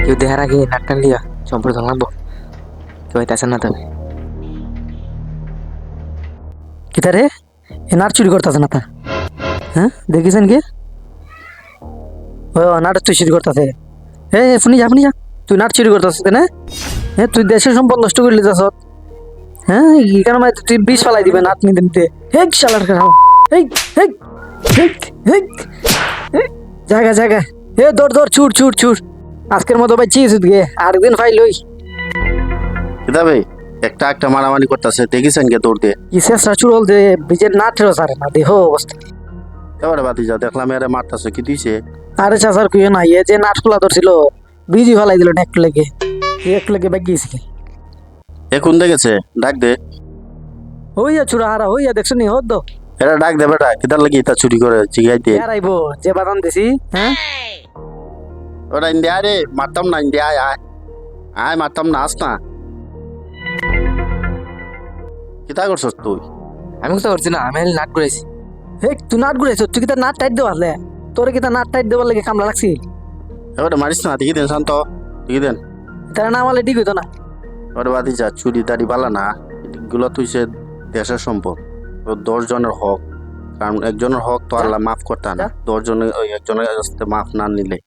কেউ দেখার আগে নাক টান লিয়া সম্পর্ক লাগবো কেউ হইতেছে না তবে কিতা রে এ নাট চুরি করতেছে না তা হ্যাঁ দেখিছেন কি ও নাট তুই চুরি করতেছে শুনি যা তুই নাট চুরি করতেছিস না তুই দেশের সম্পদ নষ্ট করলি যাস এখানে মানে তুই বিষ ফেলাই দিবে নাট নিতে নিতে শালার খারাপ জায়গা জায়গা দৌড় ছুট আজকের মতো ভাই চিজ গে আরেকদিন ফাইল হই কিতাবে একটা একটা মারামারি করতেছে দেখিছেন কে দৌড় দিয়ে কি চেষ্টা চুরল যে বিজের নাটেরও সারে না দেহ অবস্থা এবারে বাতি যা দেখলাম এরে মারতেছে কি দিছে আরে চাচার কুয়ে না যে নাট খোলা ধরছিল বিজি ফেলাই দিল একটু লেগে ব্যাগ গিয়েছি এখন দেখেছে ডাক দে হইয়া চুরা হারা হইয়া দেখছো নি হদ এরা ডাক দে বেটা কিতার লাগি তা চুরি করে জিগাইতে আইবো যে বাদাম দিছি ওরা ইন্ডিয়া রে মারতাম না ইন্ডিয়া আয় আয় আয় মারতাম না আস না কিতা করছস তুই আমি কথা করছি না আমি নাট করেছি তুই নাট ঘুরেছ তুই কি তার নাট টাইট দেওয়ার তোর কি তার নাট টাইট দেওয়ার লাগে কামলা লাগছি এবারে মারিস না দেখি দেন শান্ত দেখি দেন তারা না আমালে ঠিক হইতো না ওরে বাতি যা চুরি দাড়ি বালা না এগুলো তুই সে দেশের সম্পদ 10 জনের হক কারণ একজনের হক তো আল্লাহ মাফ করতে না 10 জনের ওই একজনের কাছ থেকে মাফ না নিলে